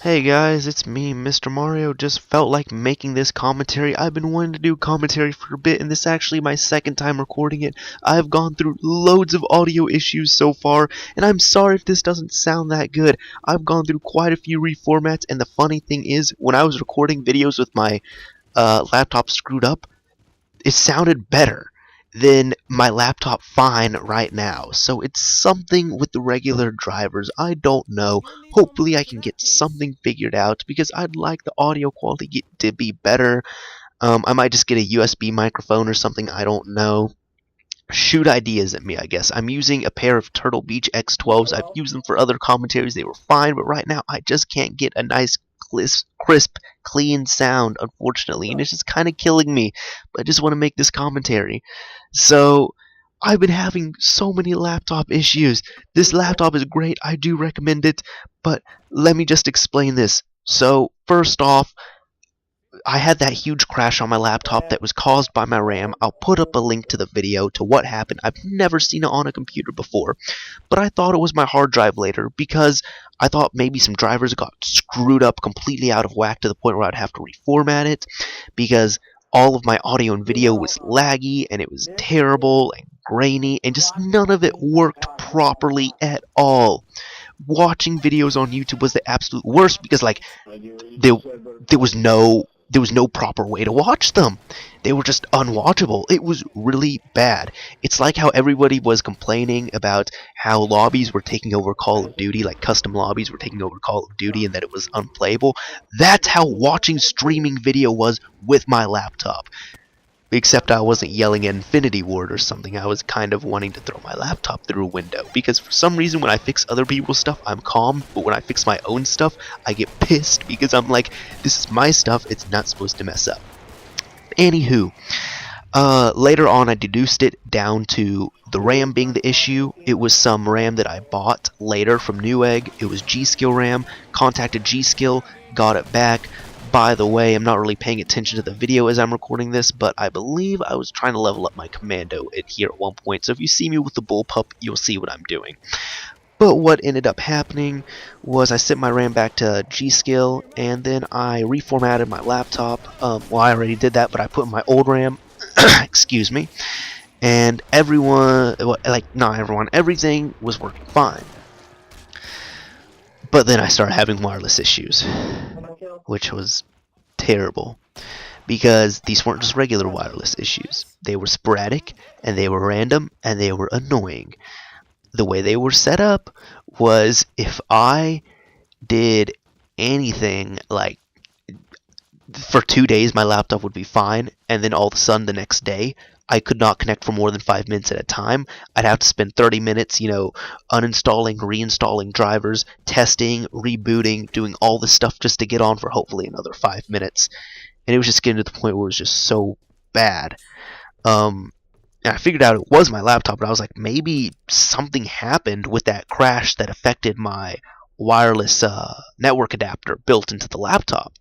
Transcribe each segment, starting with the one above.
Hey guys, it's me, Mr. Mario. Just felt like making this commentary. I've been wanting to do commentary for a bit, and this is actually my second time recording it. I've gone through loads of audio issues so far, and I'm sorry if this doesn't sound that good. I've gone through quite a few reformats, and the funny thing is, when I was recording videos with my laptop screwed up, it sounded better than my laptop fine right now. So it's something with the regular drivers. I don't know. Hopefully I can get something figured out because I'd like the audio quality to be better. I might just get a USB microphone or something. I don't know. Shoot ideas at me, I guess. I'm using a pair of Turtle Beach X12s. I've used them for other commentaries. They were fine, but right now I just can't get a nice, crisp, clean sound, unfortunately, and it's just kind of killing me. But I just want to make this commentary. So, I've been having so many laptop issues. This laptop is great. I do recommend it, but let me just explain this. So, first off, I had that huge crash on my laptop that was caused by my RAM. I'll put up a link to the video to what happened. I've never seen it on a computer before, but I thought it was my hard drive later because I thought maybe some drivers got screwed up completely out of whack to the point where I'd have to reformat it because all of my audio and video was laggy and it was terrible and grainy and just none of it worked properly at all. Watching videos on YouTube was the absolute worst because there was no proper way to watch them. They were just unwatchable. It was really bad. It's like how everybody was complaining about how lobbies were taking over Call of Duty, like custom lobbies were taking over Call of Duty and that it was unplayable. That's how watching streaming video was with my laptop. Except I wasn't yelling at Infinity Ward or something. I was kind of wanting to throw my laptop through a window. Because for some reason when I fix other people's stuff, I'm calm. But when I fix my own stuff, I get pissed. Because I'm like, this is my stuff. It's not supposed to mess up. Anywho, later on I deduced it down to the RAM being the issue. It was some RAM that I bought later from Newegg. It was G-Skill RAM. Contacted G-Skill. Got it back. By the way, I'm not really paying attention to the video as I'm recording this, but I believe I was trying to level up my commando here at one point, so if you see me with the bullpup, you'll see what I'm doing. But what ended up happening was I sent my RAM back to G-Skill, and then I reformatted my laptop. Well, I already did that, but I put in my old RAM, excuse me, and everything was working fine. But then I started having wireless issues, which was terrible because these weren't just regular wireless issues. They were sporadic and they were random and they were annoying. The way they were set up was if I did anything like for 2 days my laptop would be fine, and then all of a sudden the next day I could not connect for more than 5 minutes at a time. I'd have to spend 30 minutes, uninstalling, reinstalling drivers, testing, rebooting, doing all this stuff just to get on for hopefully another 5 minutes. And it was just getting to the point where it was just so bad. And I figured out it was my laptop, but I was like, maybe something happened with that crash that affected my wireless network adapter built into the laptop.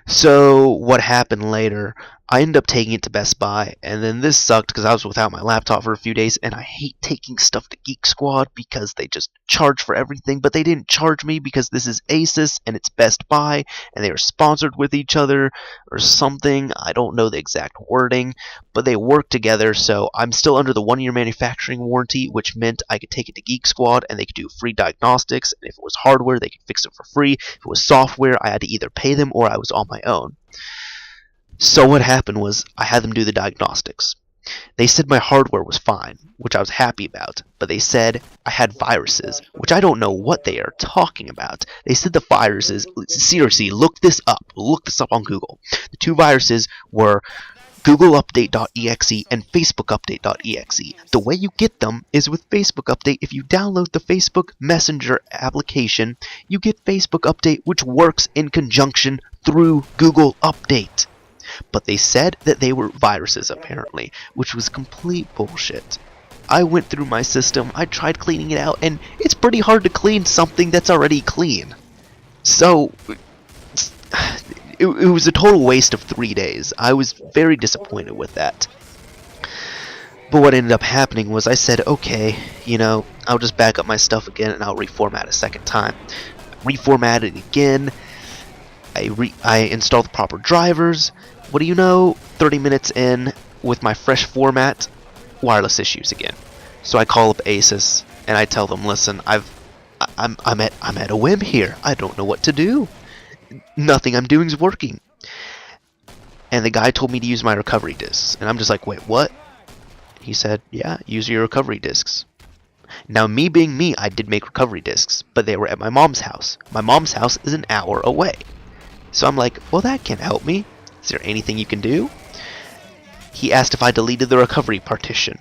So what happened later, I ended up taking it to Best Buy, and then this sucked because I was without my laptop for a few days, and I hate taking stuff to Geek Squad because they just charge for everything, but they didn't charge me because this is Asus and it's Best Buy, and they are sponsored with each other or something. I don't know the exact wording, but they work together, so I'm still under the 1-year manufacturing warranty, which meant I could take it to Geek Squad and they could do free diagnostics, and if it was hardware, they could fix it for free. If it was software, I had to either pay them or I was on my own. So what happened was I had them do the diagnostics. They said my hardware was fine, which I was happy about, but they said I had viruses, which I don't know what they are talking about. They said the viruses, seriously, look this up on Google. The two viruses were GoogleUpdate.exe and FacebookUpdate.exe. The way you get them is with Facebook Update. If you download the Facebook Messenger application, you get Facebook Update, which works in conjunction through Google Update. But they said that they were viruses, apparently, which was complete bullshit. I went through my system, I tried cleaning it out, and it's pretty hard to clean something that's already clean. So, it was a total waste of 3 days. I was very disappointed with that. But what ended up happening was I said, okay, I'll just back up my stuff again and I'll reformat a second time. Reformatted it again. I installed the proper drivers. What do you know? 30 minutes in, with my fresh format, wireless issues again. So I call up Asus and I tell them, listen, I'm at a whim here. I don't know what to do. Nothing I'm doing is working. And the guy told me to use my recovery disks, and I'm just like, wait, what? He said, yeah, use your recovery disks. Now, me being me, I did make recovery disks, but they were at my mom's house. My mom's house is an hour away. So I'm like, well, that can't help me. Is there anything you can do? He asked if I deleted the recovery partition.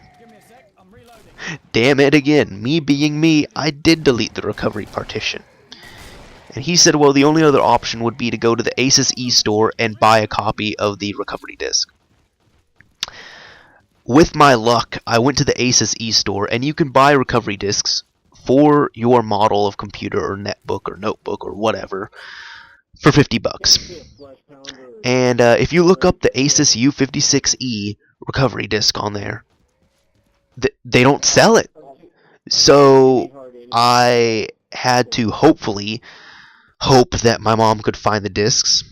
Damn it again. Me being me, I did delete the recovery partition. And he said, well, the only other option would be to go to the Asus eStore and buy a copy of the recovery disk. With my luck, I went to the Asus eStore, and you can buy recovery disks for your model of computer or netbook or notebook or whatever for $50. And if you look up the Asus U56E recovery disk on there, they don't sell it. So I had to hopefully hope that my mom could find the discs.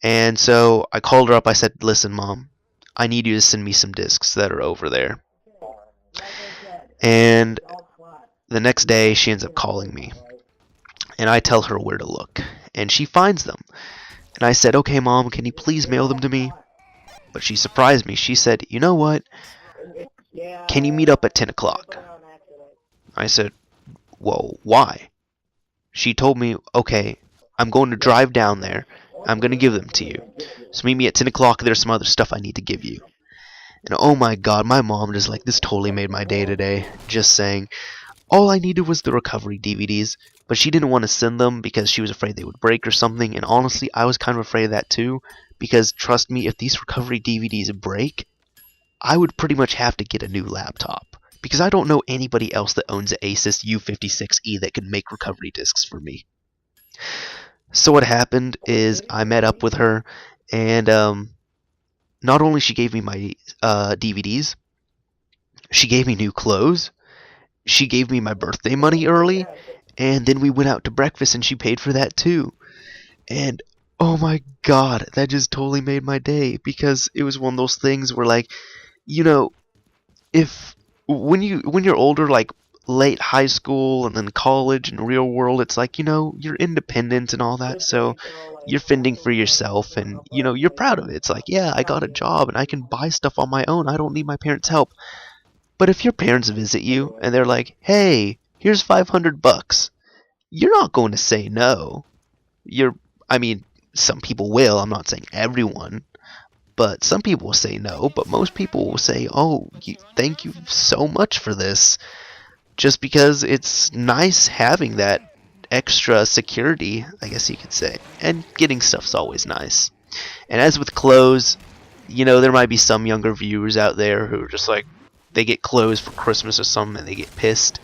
And so I called her up. I said, listen, Mom, I need you to send me some discs that are over there. And the next day she ends up calling me. And I tell her where to look. And she finds them. And I said, okay, Mom, can you please mail them to me? But she surprised me. She said, you know what? Can you meet up at 10 o'clock? I said, whoa, why? She told me, okay, I'm going to drive down there. I'm going to give them to you. So meet me at 10 o'clock. There's some other stuff I need to give you. And oh my god, my mom just like, this totally made my day today. Just saying, all I needed was the recovery DVDs. But she didn't want to send them because she was afraid they would break or something. And honestly, I was kind of afraid of that too. Because trust me, if these recovery DVDs break, I would pretty much have to get a new laptop. Because I don't know anybody else that owns an Asus U56E that can make recovery disks for me. So what happened is I met up with her, and not only she gave me my DVDs, she gave me new clothes, she gave me my birthday money early, and then we went out to breakfast and she paid for that too. And oh my god, that just totally made my day, because it was one of those things where, like, if when you're older, like late high school and then college and real world, it's like, you're independent and all that, so you're fending for yourself, and you're proud of it. It's like, yeah, I got a job and I can buy stuff on my own. I don't need my parents' help. But if your parents visit you and they're like, hey, here's $500, you're not going to say no. I mean, some people will. I'm not saying everyone. But some people will say no, but most people will say, oh, thank you so much for this. Just because it's nice having that extra security, I guess you could say. And getting stuff's always nice. And as with clothes, there might be some younger viewers out there who are just like, they get clothes for Christmas or something and they get pissed.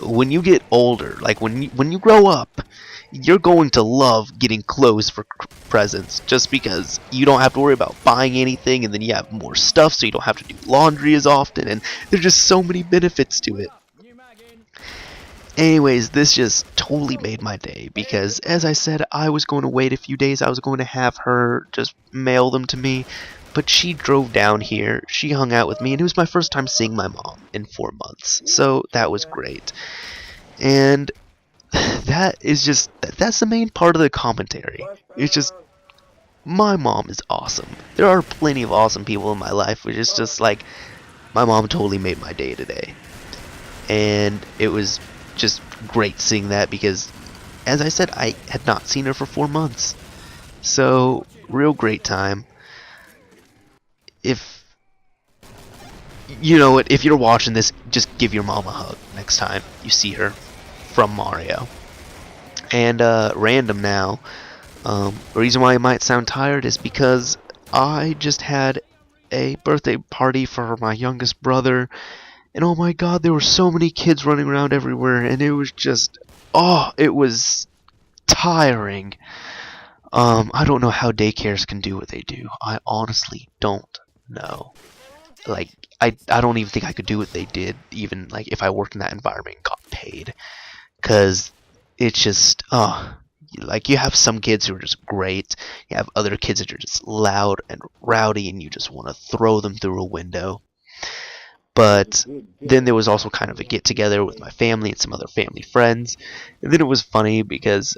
When you get older, like when you grow up, you're going to love getting clothes for presents, just because you don't have to worry about buying anything, and then you have more stuff so you don't have to do laundry as often, and there's just so many benefits to it. Anyways, this just totally made my day, because as I said, I was going to wait a few days. I was going to have her just mail them to me, but she drove down here, she hung out with me, and it was my first time seeing my mom in 4 months, so that was great. And that's the main part of the commentary. It's just, my mom is awesome. There are plenty of awesome people in my life, which is just like, my mom totally made my day today. And it was just great seeing that, because as I said, I had not seen her for 4 months. So, real great time. If you're watching this, just give your mom a hug next time you see her from Mario. And random now, the reason why I might sound tired is because I just had a birthday party for my youngest brother, and oh my god, there were so many kids running around everywhere, and it was just, it was tiring. I don't know how daycares can do what they do. I honestly don't know. like I don't even think I could do what they did, even like if I worked in that environment and got paid, because it's just like you have some kids who are just great, you have other kids that are just loud and rowdy, and you just want to throw them through a window. But then there was also kind of a get together with my family and some other family friends, and then it was funny because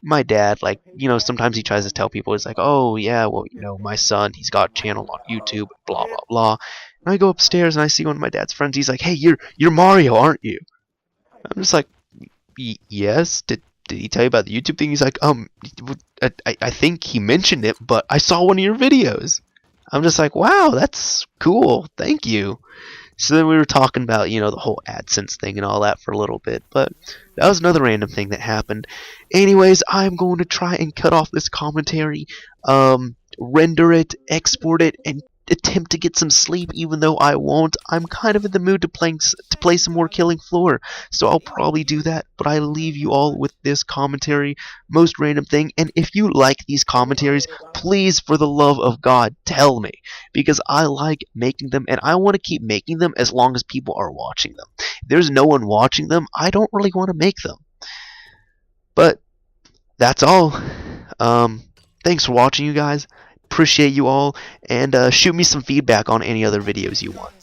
my dad, like, sometimes he tries to tell people, it's like, oh yeah, well, my son, he's got a channel on YouTube, blah blah blah. And I go upstairs and I see one of my dad's friends. He's like, hey, you're Mario, aren't you? I'm just like, yes. Did he tell you about the YouTube thing? He's like, I think he mentioned it, but I saw one of your videos. I'm just like, wow, that's cool, thank you. So then we were talking about, the whole AdSense thing and all that for a little bit, but that was another random thing that happened. Anyways, I'm going to try and cut off this commentary, render it, export it, and attempt to get some sleep, even though I won't. I'm kind of in the mood to play some more Killing Floor, so I'll probably do that, but I leave you all with this commentary, most random thing, and if you like these commentaries, please, for the love of God, tell me, because I like making them, and I want to keep making them as long as people are watching them. If there's no one watching them, I don't really want to make them. But that's all. Thanks for watching, you guys. Appreciate you all, and shoot me some feedback on any other videos you want.